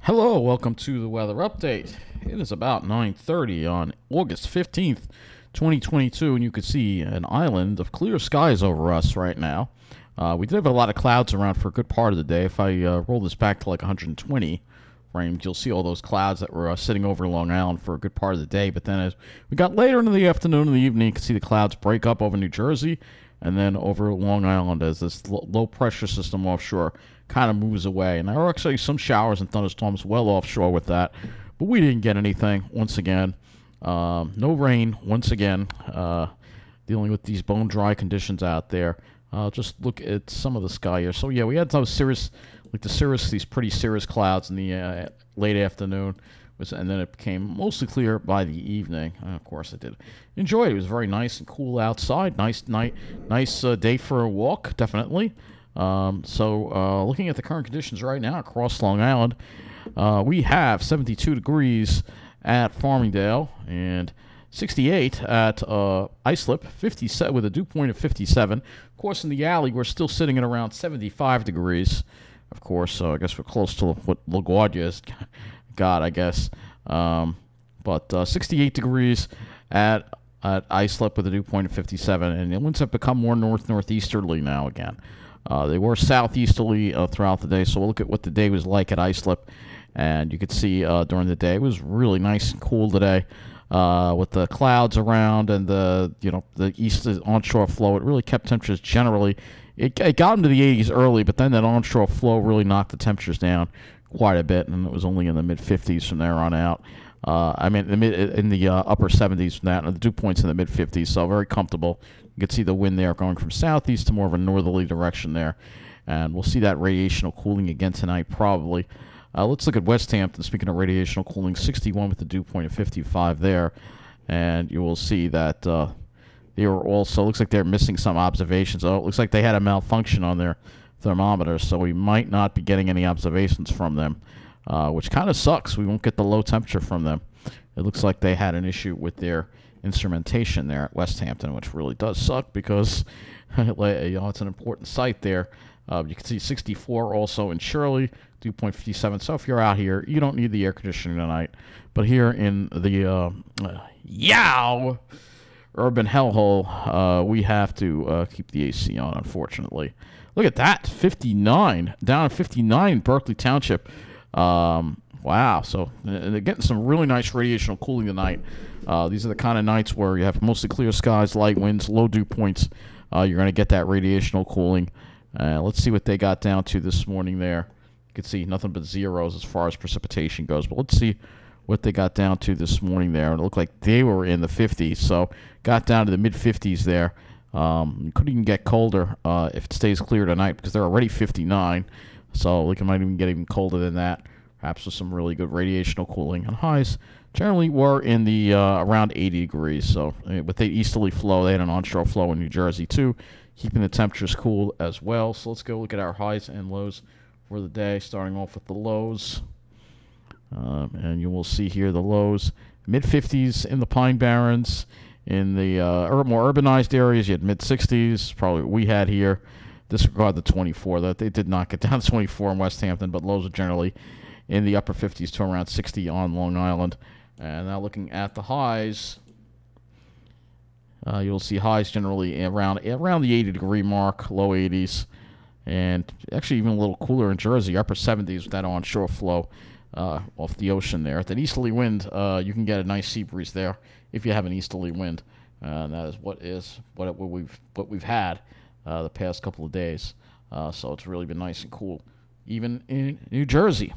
Hello, welcome to the weather update. It is about 9:30 on August 15th, 2022, and you can see an island of clear skies over us right now. We did have a lot of clouds around for a good part of the day. If I roll this back to like 120 frames, you'll see all those clouds that were sitting over Long Island for a good part of the day. But then as we got later into the afternoon and the evening, you can see the clouds break up over New Jersey and then over Long Island as this low pressure system offshore kind of moves away. And there were actually some showers and thunderstorms well offshore with that, but we didn't get anything once again. No rain once again. Dealing with these bone dry conditions out there. Just look at some of the sky here. So yeah, we had those these pretty cirrus clouds in the late afternoon, and then it became mostly clear by the evening. Of course, I did enjoy it. It was very nice and cool outside. Nice day for a walk, definitely. Looking at the current conditions right now across Long Island, we have 72 degrees at Farmingdale and 68 at Islip, 57 with a dew point of 57. Of course, in the alley, we're still sitting at around 75 degrees. Of course, I guess we're close to what LaGuardia has got, I guess. But 68 degrees at Islip with a dew point of 57, and the winds have become more northeasterly now again. They were southeasterly throughout the day, so we'll look at what the day was like at Islip, and you could see during the day it was really nice and cool today with the clouds around and the east onshore flow. It really kept temperatures generally. It got into the 80s early, but then that onshore flow really knocked the temperatures down quite a bit, and it was only in the mid 50s from there on out. In the upper 70s from that, and the dew points in the mid 50s, so very comfortable. You can see the wind there going from southeast to more of a northerly direction there, and we'll see that radiational cooling again tonight probably. Let's look at West Hampton. Speaking of radiational cooling, 61 with the dew point of 55 there, and you will see that they were also, looks like they're missing some observations. Oh, it looks like they had a malfunction on their thermometer, so we might not be getting any observations from them, which kind of sucks. We won't get the low temperature from them. It looks like they had an issue with their instrumentation there at West Hampton, which really does suck because it's an important site there. You can see 64 also in Shirley, dew point 57. So if you're out here, you don't need the air conditioning tonight. But here in the urban hellhole, we have to keep the AC on, unfortunately. Look at that, 59, down to 59 in Berkeley Township. Wow, so they're getting some really nice radiational cooling tonight. These are the kind of nights where you have mostly clear skies, light winds, low dew points. You're going to get that radiational cooling. Let's see what they got down to this morning there. You can see nothing but zeros as far as precipitation goes, but let's see what they got down to this morning there. It looked like they were in the 50s, so got down to the mid-50s there. Could even get colder if it stays clear tonight because they're already 59, so it might even get even colder than that, perhaps with some really good radiational cooling. And highs generally were in the around 80 degrees, so with the easterly flow, they had an onshore flow in New Jersey too, keeping the temperatures cool as well. So let's go look at our highs and lows for the day, starting off with the lows. And you will see here the lows, mid-50s in the Pine Barrens. In the more urbanized areas, you had mid-60s, probably what we had here. Disregard the 24. That they did not get down to 24 in West Hampton, but lows are generally in the upper 50s to around 60 on Long Island. And now looking at the highs, you'll see highs generally around the 80-degree mark, low 80s, and actually even a little cooler in Jersey, upper 70s with that onshore flow off the ocean there. At that easterly wind, you can get a nice sea breeze there if you have an easterly wind. And that is what we've had the past couple of days. So it's really been nice and cool, even in New Jersey.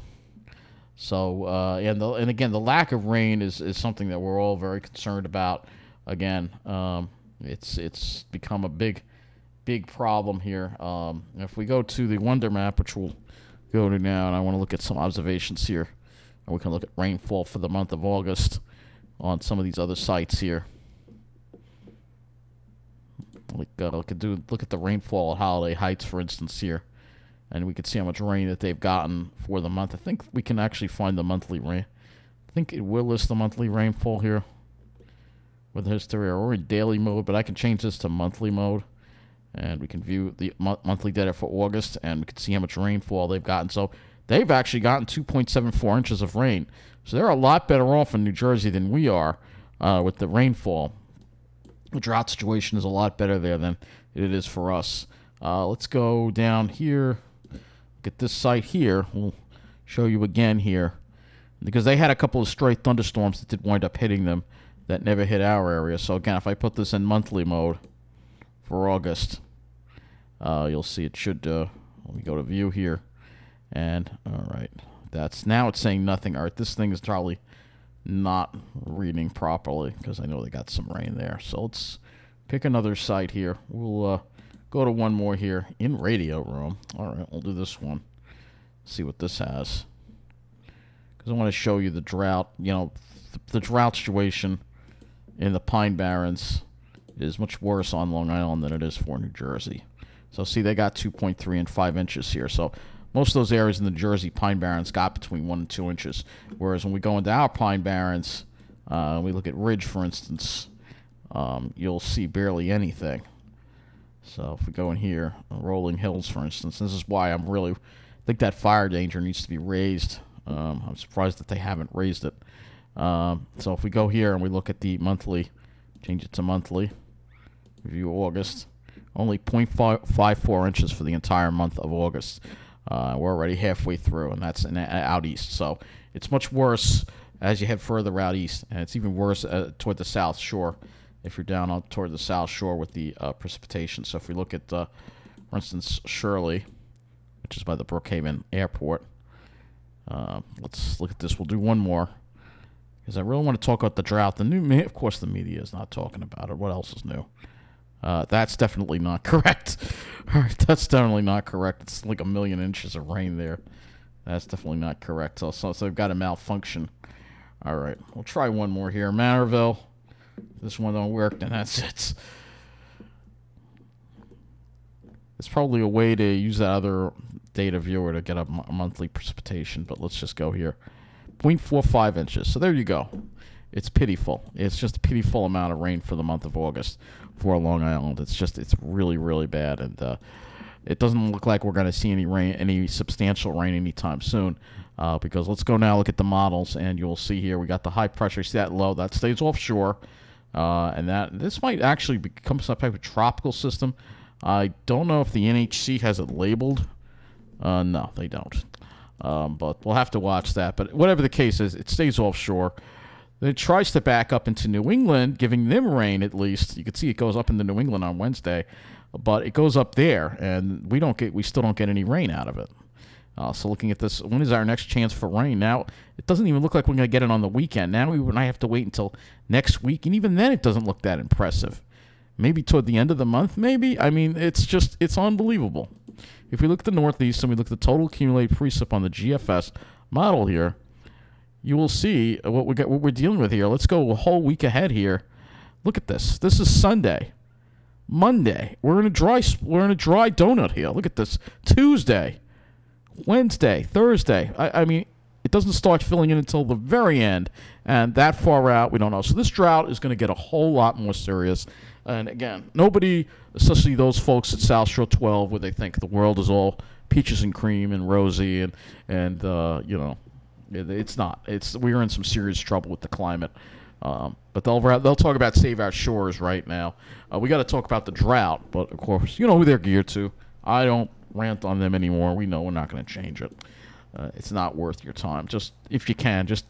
So and again, the lack of rain is something that we're all very concerned about. Again, it's become a big problem here. If we go to the Wonder Map, which we'll go to now, and I want to look at some observations here, and we can look at rainfall for the month of August on some of these other sites here. Look at the rainfall at Holiday Heights, for instance, here, and we can see how much rain that they've gotten for the month. I think we can actually find the monthly rain. I think it will list the monthly rainfall here with the history. We're in daily mode, but I can change this to monthly mode. And we can view the monthly data for August, and we can see how much rainfall they've gotten. So they've actually gotten 2.74 inches of rain. So they're a lot better off in New Jersey than we are with the rainfall. The drought situation is a lot better there than it is for us. Let's go down here. Get this site here. We'll show you again here. Because they had a couple of stray thunderstorms that did wind up hitting them that never hit our area. So again, if I put this in monthly mode for August, you'll see it should, let me go to view here. And, alright, now it's saying nothing. Alright, this thing is probably not reading properly because I know they got some rain there. So let's pick another site here. We'll go to one more here in radio room. Alright, we'll do this one. See what this has. Because I want to show you the drought. You know, the drought situation in the Pine Barrens is much worse on Long Island than it is for New Jersey. So see, they got 2.3 and 5 inches here. So most of those areas in the Jersey Pine Barrens got between 1 and 2 inches. Whereas when we go into our Pine Barrens, we look at Ridge, for instance, you'll see barely anything. So if we go in here, Rolling Hills, for instance, this is why I think that fire danger needs to be raised. I'm surprised that they haven't raised it. So if we go here and we look at the monthly, change it to monthly, review August, only 0.54 inches for the entire month of August. We're already halfway through, and that's out east. So it's much worse as you head further out east, and it's even worse toward the South Shore if you're down toward the South Shore with the precipitation. So if we look at, for instance, Shirley, which is by the Brookhaven Airport, let's look at this. We'll do one more because I really want to talk about the drought. Of course, the media is not talking about it. What else is new? That's definitely not correct. All right, that's definitely not correct. It's like 1 million inches of rain there. That's definitely not correct. So they've got a malfunction. All right, we'll try one more here. Manorville. This one don't work, then that's it. It's probably a way to use that other data viewer to get a monthly precipitation, but let's just go here. 0.45 inches. So there you go. It's pitiful. It's just a pitiful amount of rain for the month of August for Long Island. It's really, really bad, and it doesn't look like we're going to see any substantial rain anytime soon. Because let's go now look at the models, and you'll see here we got the high pressure. See that low? That stays offshore, and this might actually become some type of tropical system. I don't know if the NHC has it labeled. No, they don't. But we'll have to watch that. But whatever the case is, it stays offshore. Then it tries to back up into New England, giving them rain at least. You can see it goes up into New England on Wednesday, but it goes up there, and we still don't get any rain out of it. So looking at this, when is our next chance for rain? Now, it doesn't even look like we're going to get it on the weekend. Now we might have to wait until next week, and even then it doesn't look that impressive. Maybe toward the end of the month, maybe? I mean, it's unbelievable. If we look at the Northeast and we look at the total accumulated precip on the GFS model here, you will see what we're dealing with here. Let's go a whole week ahead here. Look at this. This is Sunday. Monday. We're in a dry donut here. Look at this. Tuesday. Wednesday. Thursday. I mean, it doesn't start filling in until the very end, and that far out, we don't know. So this drought is going to get a whole lot more serious. And again, nobody, especially those folks at South Shore 12, where they think the world is all peaches and cream and rosy, and you know, it's not. We're in some serious trouble with the climate. But they'll talk about Save Our Shores right now. We got to talk about the drought, but of course, you know who they're geared to. I don't rant on them anymore. We know we're not going to change it. It's not worth your time. Just if you can, just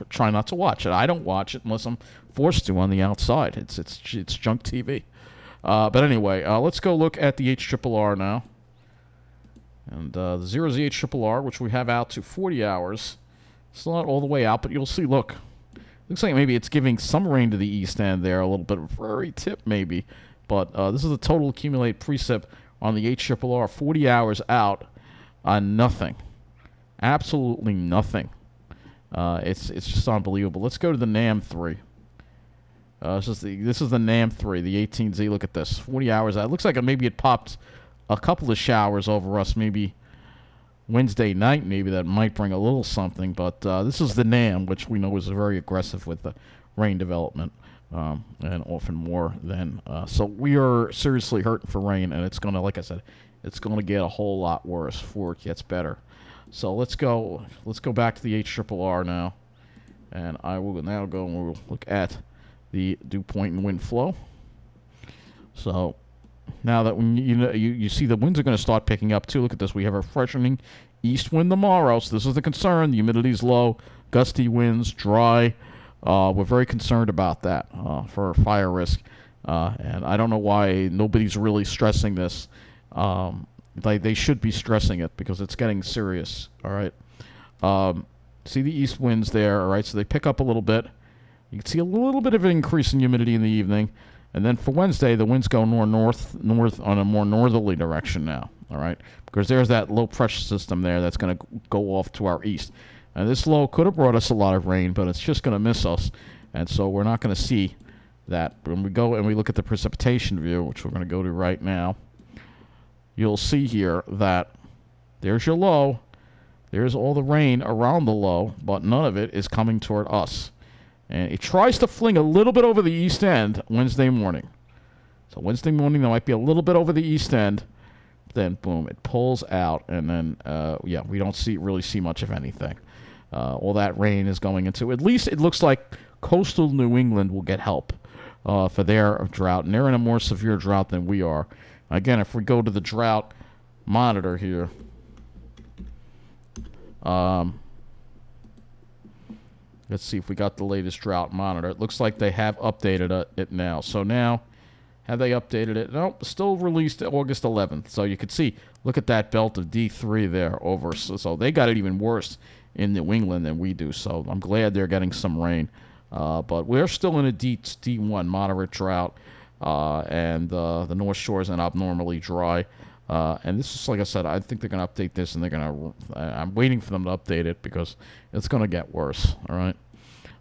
try not to watch it. I don't watch it unless I'm forced to on the outside. It's junk TV. But anyway, let's go look at the HRRR now. And the 0Z HRRR, which we have out to 40 hours. Still not all the way out, but you'll see, look. Looks like maybe it's giving some rain to the east end there, a little bit of very tip maybe. But this is the total accumulated precip on the HRRR 40 hours out on nothing. Absolutely nothing. It's just unbelievable. Let's go to the NAM3. This is the NAM3, the 18Z. Look at this. 40 hours out. It looks like maybe it popped a couple of showers over us maybe Wednesday night. Maybe that might bring a little something. But this is the NAM, which we know is very aggressive with the rain development. And often more than. So we are seriously hurting for rain. And it's going to, like I said, it's going to get a whole lot worse before it gets better. So let's go back to the HRRR now, and I will now go and we'll look at the dew point and wind flow. So now that you see the winds are going to start picking up too. Look at this. We have a freshening east wind tomorrow. So this is the concern. The humidity is low, gusty winds, dry. We're very concerned about that for fire risk. And I don't know why nobody's really stressing this. They should be stressing it because it's getting serious. All right. See the east winds there. All right. So they pick up a little bit. You can see a little bit of an increase in humidity in the evening. And then for Wednesday, the winds go north on a more northerly direction now. All right. Because there's that low pressure system there that's going to go off to our east. And this low could have brought us a lot of rain, but it's just going to miss us. And so we're not going to see that. When we go and we look at the precipitation view, which we're going to go to right now, you'll see here that there's your low. There's all the rain around the low, but none of it is coming toward us. And it tries to fling a little bit over the east end Wednesday morning. So Wednesday morning, there might be a little bit over the east end. Then, boom, it pulls out. And then, yeah, we don't really see much of anything. All that rain is going into, at least it looks like coastal New England will get help for their drought. And they're in a more severe drought than we are. Again, if we go to the drought monitor here, let's see if we got the latest drought monitor. It looks like they have updated it now. So now, have they updated it? Nope, still released August 11th. So you can see, look at that belt of D3 there over. So they got it even worse in New England than we do. So I'm glad they're getting some rain. But we're still in a D1 moderate drought. And the North Shore is abnormally dry. And this is, like I said, I think they're going to update this, and they're going to, I'm waiting for them to update it because it's going to get worse, all right?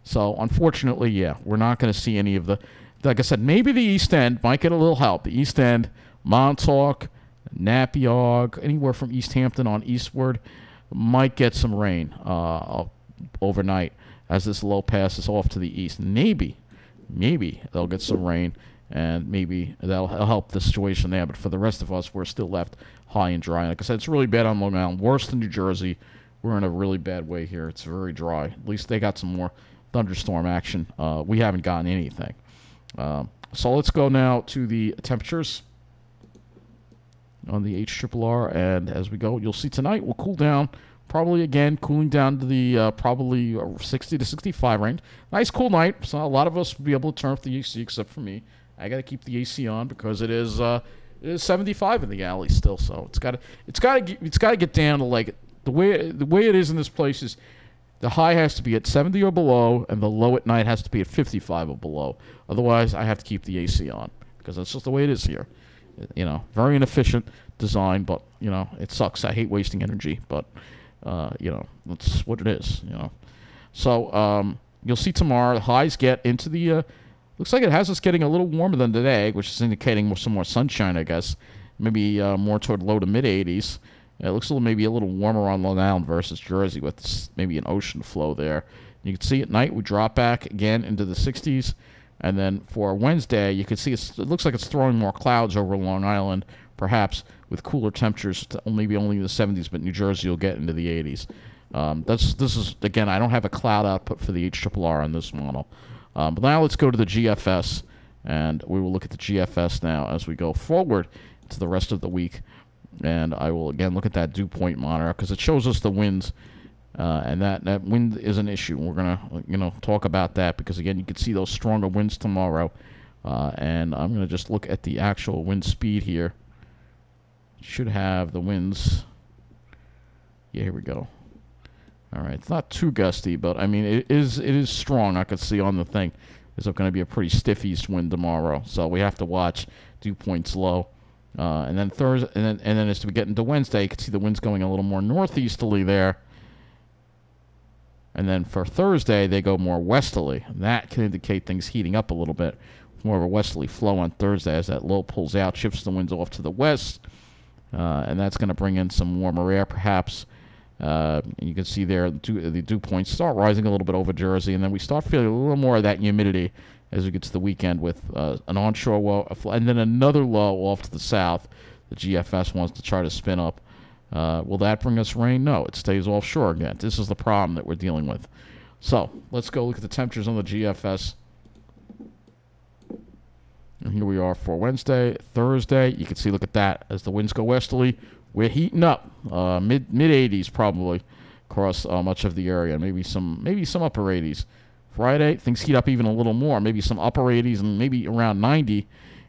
So, unfortunately, yeah, we're not going to see any of the, like I said, maybe the East End might get a little help. The East End, Montauk, Napiog, anywhere from East Hampton on eastward might get some rain overnight as this low passes off to the east. Maybe they'll get some rain. And maybe that'll help the situation there. But for the rest of us, we're still left high and dry. Like I said, it's really bad on Long Island. Worse than New Jersey. We're in a really bad way here. It's very dry. At least they got some more thunderstorm action. We haven't gotten anything. So let's go now to the temperatures on the HRRR. And as we go, you'll see tonight we'll cool down. Probably, again, cooling down to the probably 60 to 65 range. Nice cool night. So a lot of us will be able to turn off the AC except for me. I got to keep the AC on because it is 75 in the alley still. So it's got to get down to like the way it is in this place is the high has to be at 70 or below, and the low at night has to be at 55 or below. Otherwise, I have to keep the AC on because that's just the way it is here. You know, very inefficient design, but you know it sucks. I hate wasting energy, but you know that's what it is. You know, so you'll see tomorrow the highs get into the. Looks like it has us getting a little warmer than today, which is indicating some more sunshine, I guess. Maybe more toward low to mid-80s. It looks maybe a little warmer on Long Island versus Jersey with maybe an ocean flow there. You can see at night we drop back again into the 60s. And then for Wednesday, you can see it looks like it's throwing more clouds over Long Island, perhaps with cooler temperatures, maybe only in the 70s, but New Jersey will get into the 80s. This is, again, I don't have a cloud output for the HRRR on this model. But now let's go to the GFS, and we will look at the GFS now as we go forward to the rest of the week. And I will, again, look at that dew point monitor because it shows us the winds, and that wind is an issue. We're going to, talk about that because, again, you can see those stronger winds tomorrow. And I'm going to just look at the actual wind speed here. Should have the winds. Yeah, here we go. All right, it's not too gusty, but I mean it is strong. I can see on the thing. There's going to be a pretty stiff east wind tomorrow, so we have to watch dew points low. And then Thursday, and then as we get into Wednesday, you can see the winds going a little more northeasterly there. And then for Thursday, they go more westerly. And that can indicate things heating up a little bit. More of a westerly flow on Thursday as that low pulls out, shifts the winds off to the west, and that's going to bring in some warmer air, perhaps. And you can see there the dew points start rising a little bit over Jersey, and then we start feeling a little more of that humidity as we get to the weekend with an onshore low, and then another low off to the south. The GFS wants to try to spin up. Will that bring us rain? No, it stays offshore again. This is the problem that we're dealing with. So let's go look at the temperatures on the GFS. And here we are for Wednesday, Thursday. You can see, look at that. As the winds go westerly, we're heating up. Mid 80s probably across much of the area. Maybe some upper 80s. Friday, things heat up even a little more. Maybe some upper 80s and maybe around 90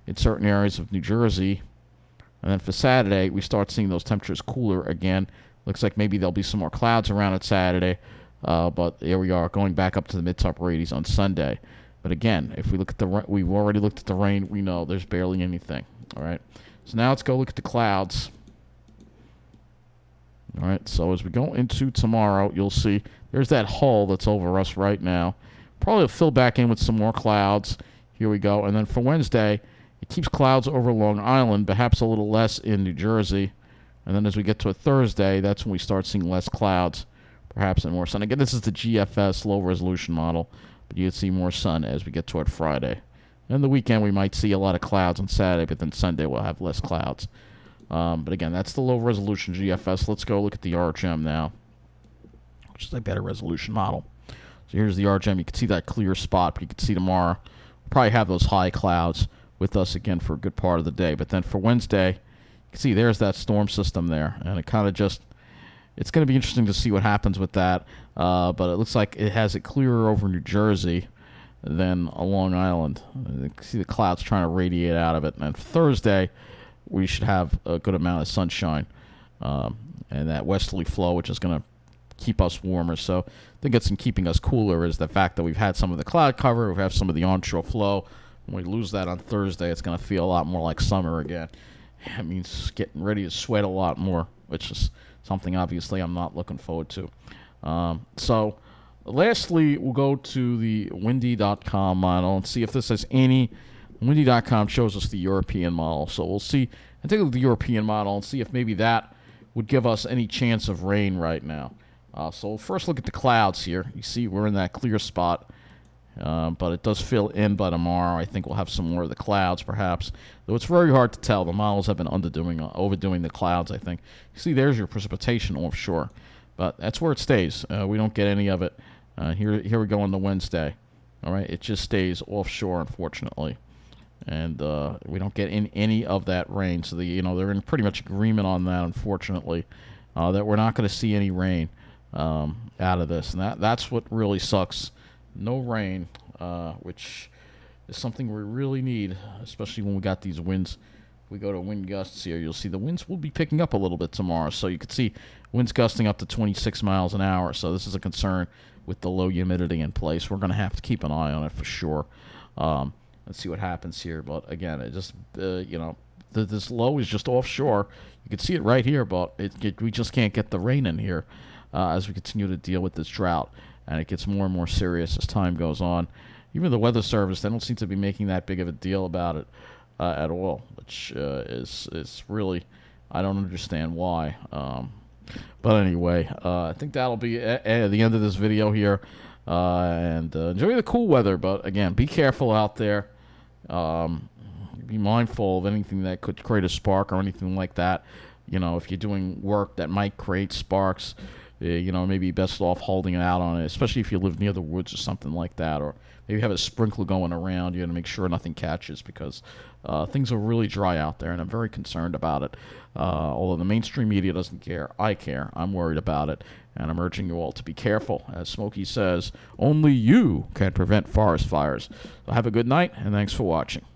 in certain areas of New Jersey. And then for Saturday, we start seeing those temperatures cooler again. Looks like maybe there'll be some more clouds around it Saturday. But here we are, going back up to the mid to upper 80s on Sunday. But again, if we look at we've already looked at the rain. We know there's barely anything. All right. So now let's go look at the clouds. All right. So as we go into tomorrow, you'll see there's that hull that's over us right now. Probably fill back in with some more clouds. Here we go. And then for Wednesday, it keeps clouds over Long Island, perhaps a little less in New Jersey. And then as we get to a Thursday, that's when we start seeing less clouds, perhaps, and more sun. Again, this is the GFS low-resolution model, but you can see more sun as we get toward Friday. And the weekend, we might see a lot of clouds on Saturday, but then Sunday we'll have less clouds. But again, that's the low-resolution GFS. Let's go look at the RGM now, which is a better resolution model. So here's the RGM. You can see that clear spot, but you can see tomorrow we'll probably have those high clouds with us again for a good part of the day. But then for Wednesday, you can see there's that storm system there, and it kind of just, it's going to be interesting to see what happens with that. But it looks like it has it clearer over New Jersey than Long Island. You can see the clouds trying to radiate out of it. And for Thursday, we should have a good amount of sunshine and that westerly flow, which is going to keep us warmer. So I think it's in keeping us cooler is the fact that we've had some of the cloud cover, we've had some of the onshore flow. When we lose that on Thursday, it's going to feel a lot more like summer again. It means getting ready to sweat a lot more, which is something obviously I'm not looking forward to. So lastly, we'll go to the windy.com model and see if this has any. Windy.com shows us the European model. So we'll see and take a look at the European model and see if maybe that would give us any chance of rain right now. So we'll first look at the clouds here. You see we're in that clear spot. But it does fill in by tomorrow. I think we'll have some more of the clouds, perhaps. Though it's very hard to tell. The models have been overdoing the clouds, I think. You see, there's your precipitation offshore. But that's where it stays. We don't get any of it. Here we go on the Wednesday. All right, it just stays offshore, unfortunately. And we don't get any of that rain. So, they're in pretty much agreement on that, unfortunately, that we're not going to see any rain out of this. And that's what really sucks. No rain, which is something we really need, especially when we got these winds. If we go to wind gusts here, you'll see the winds will be picking up a little bit tomorrow. So you can see winds gusting up to 26 miles an hour. So this is a concern with the low humidity in place. We're going to have to keep an eye on it for sure. Let's see what happens here. But again, it just, this low is just offshore. You can see it right here, but we just can't get the rain in here as we continue to deal with this drought. And it gets more and more serious as time goes on. Even the Weather Service, they don't seem to be making that big of a deal about it at all, which is really, I don't understand why. But anyway, I think that'll be the end of this video here. And enjoy the cool weather, but again, be careful out there. Be mindful of anything that could create a spark or anything like that. If you're doing work that might create sparks, maybe best off holding it out on it, especially if you live near the woods or something like that, or maybe have a sprinkler going around you to make sure nothing catches, because things are really dry out there, and I'm very concerned about it. Although the mainstream media doesn't care, I care. I'm worried about it, and I'm urging you all to be careful. As Smokey says, only you can prevent forest fires. So have a good night, and thanks for watching.